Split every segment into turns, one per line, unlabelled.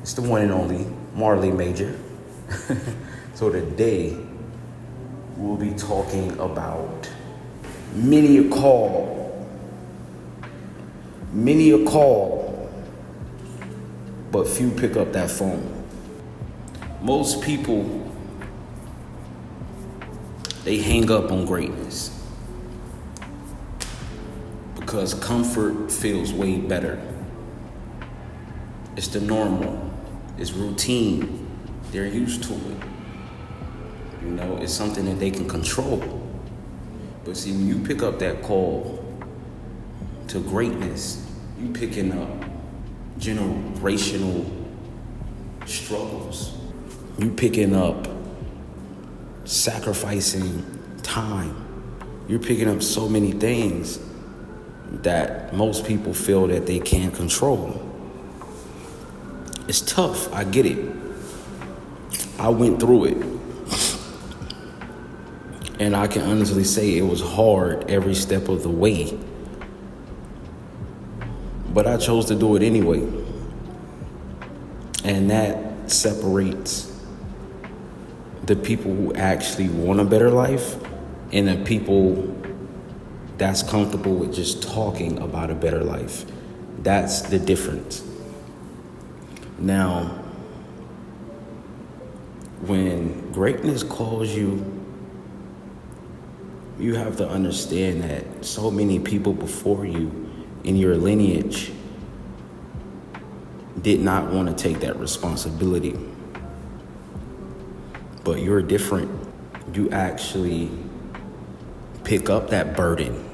It's the one and only Marley Major. So today we'll be talking about many a call, but few pick up that phone. Most people, they hang up on greatness because comfort feels way better. It's the normal. It's routine. They're used to it. You know, it's something that they can control. But see, when you pick up that call to greatness, you picking up generational struggles. You picking up sacrificing time. You're picking up so many things that most people feel that they can't control. It's tough, I get it. I went through it. And I can honestly say it was hard every step of the way. But I chose to do it anyway. And that separates the people who actually want a better life and the people that's comfortable with just talking about a better life. That's the difference. Now, when greatness calls you, you have to understand that so many people before you in your lineage did not want to take that responsibility. But you're different. You actually pick up that burden.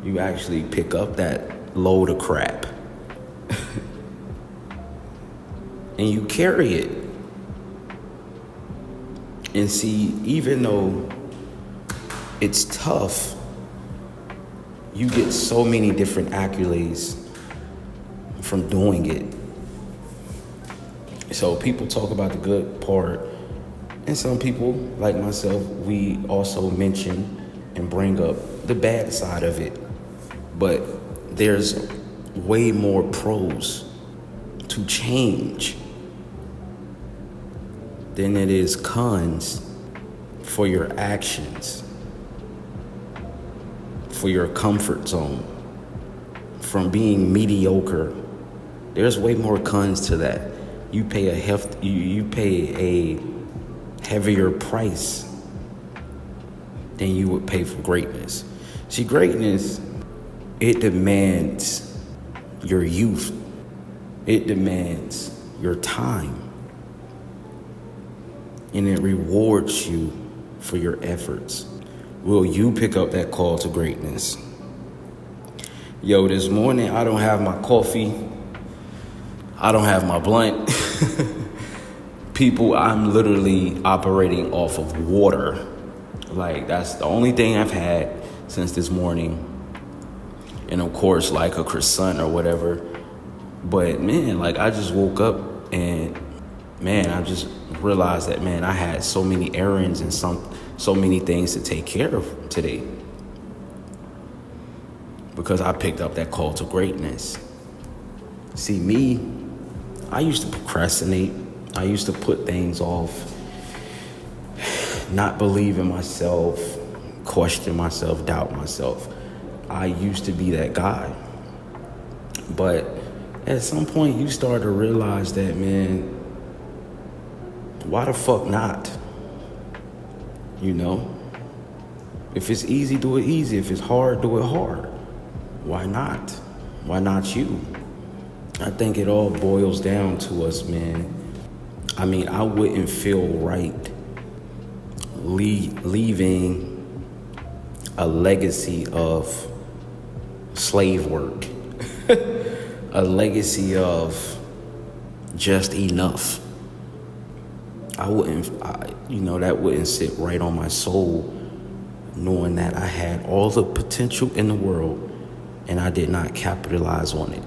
You actually pick up that load of crap. And you carry it. And see, even though it's tough, you get so many different accolades from doing it. So people talk about the good part, and some people, like myself, we also mention and bring up the bad side of it. But there's way more pros to change than it is cons for your actions, for your comfort zone, from being mediocre. There's way more cons to that. You pay a heavier price than you would pay for greatness. See, greatness, it demands your youth. It demands your time. And it rewards you for your efforts. Will you pick up that call to greatness? Yo, this morning, I don't have my coffee. I don't have my blunt. People, I'm literally operating off of water. Like, that's the only thing I've had since this morning. And of course, like a croissant or whatever. But man, like, I just woke up and man, I just realized that, man, I had so many errands and so many things to take care of today because I picked up that call to greatness. See, me, I used to procrastinate. I used to put things off, not believe in myself, question myself, doubt myself. I used to be that guy. But at some point, you start to realize that, man, why the fuck not? You know? If it's easy, do it easy. If it's hard, do it hard. Why not? Why not you? I think it all boils down to us, man. I mean, I wouldn't feel right leaving a legacy of slave work, a legacy of just enough. That wouldn't sit right on my soul, knowing that I had all the potential in the world and I did not capitalize on it.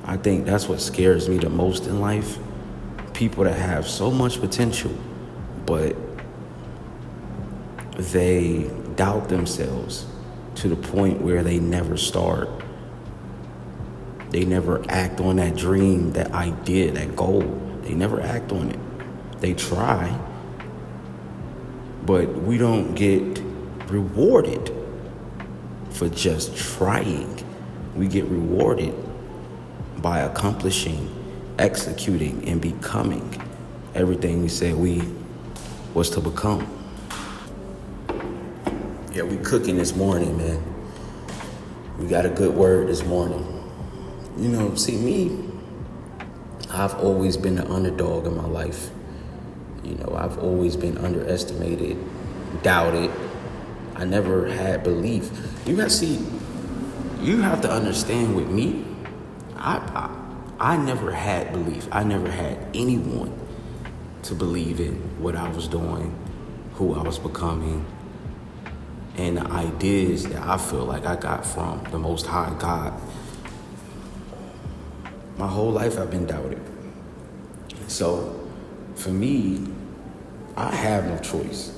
I think that's what scares me the most in life. People that have so much potential, but they doubt themselves to the point where they never start. They never act on that dream, that idea, that goal. They never act on it. They try, but we don't get rewarded for just trying. We get rewarded by accomplishing, executing, and becoming everything we said we was to become. Yeah, we cooking this morning, man. We got a good word this morning. You know, see me, I've always been the underdog in my life. You know, I've always been underestimated, doubted. I never had belief. You have to understand with me, I never had belief. I never had anyone to believe in what I was doing, who I was becoming, and the ideas that I feel like I got from the Most High God. My whole life I've been doubted. So for me, I have no choice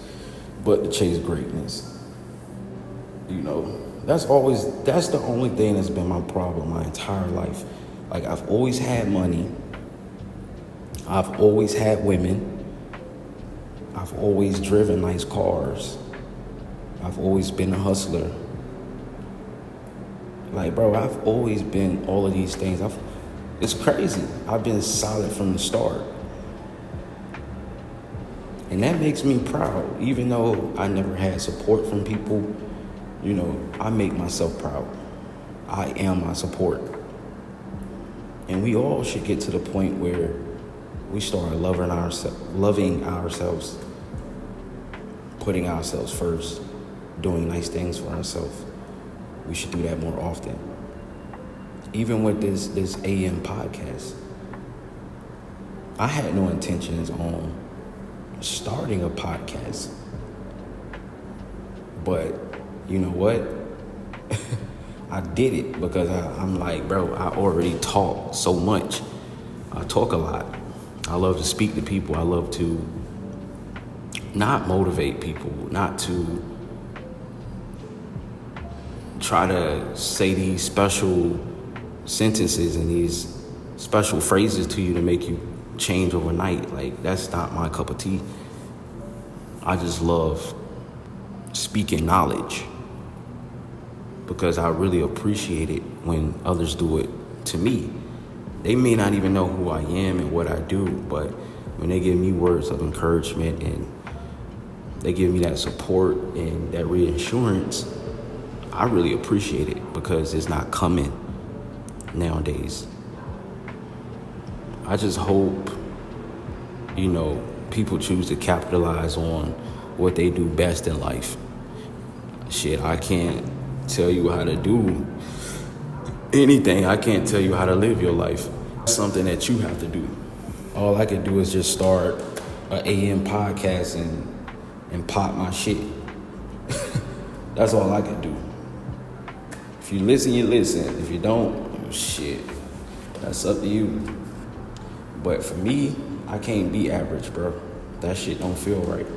but to chase greatness. You know, that's the only thing that's been my problem my entire life. Like, I've always had money. I've always had women. I've always driven nice cars. I've always been a hustler. Like, bro, I've always been all of these things. It's crazy. I've been solid from the start. And that makes me proud. Even though I never had support from people, you know, I make myself proud. I am my support. And we all should get to the point where we start loving ourselves, putting ourselves first, doing nice things for ourselves. We should do that more often. Even with this AM podcast, I had no intentions on starting a podcast. But you know what? I did it because I'm like, bro, I already talk so much. I talk a lot. I love to speak to people. I love to not motivate people, not to try to say these special sentences and these special phrases to you to make you change overnight. Like, that's not my cup of tea. I just love speaking knowledge because I really appreciate it when others do it to me. They may not even know who I am and what I do, but when they give me words of encouragement and they give me that support and that reassurance, I really appreciate it because it's not coming nowadays. I just hope, you know, people choose to capitalize on what they do best in life. Shit, I can't tell you how to do anything. I can't tell you how to live your life. It's something that you have to do. All I can do is just start an AM podcast and pop my shit. That's all I can do. If you listen, you listen. If you don't, shit, that's up to you. But for me, I can't be average, bro. That shit don't feel right.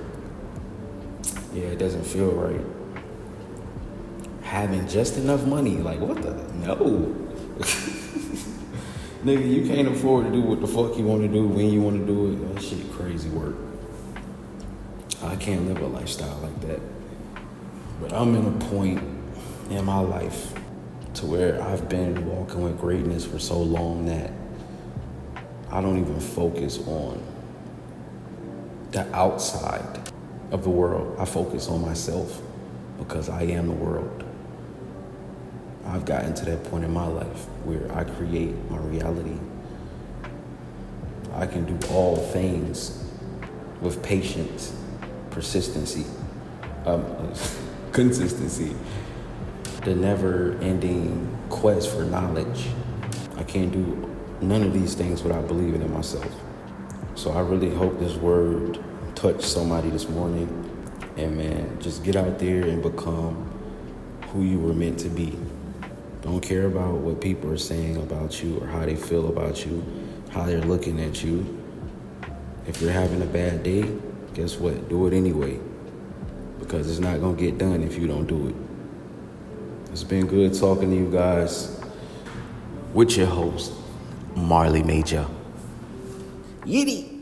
Yeah, it doesn't feel right. Having just enough money, like, what the? No. Nigga, you can't afford to do what the fuck you want to do when you want to do it. That shit crazy work. I can't live a lifestyle like that. But I'm in a point in my life to where I've been walking with greatness for so long that I don't even focus on the outside of the world. I focus on myself because I am the world. I've gotten to that point in my life where I create my reality. I can do all things with patience, persistency, consistency, the never-ending quest for knowledge. I can't do none of these things without believing in myself. So I really hope this word touched somebody this morning. And man, just get out there and become who you were meant to be. Don't care about what people are saying about you or how they feel about you, how they're looking at you. If you're having a bad day, guess what? Do it anyway. Because it's not going to get done if you don't do it. It's been good talking to you guys. with your host, Marley Major. Yiddy.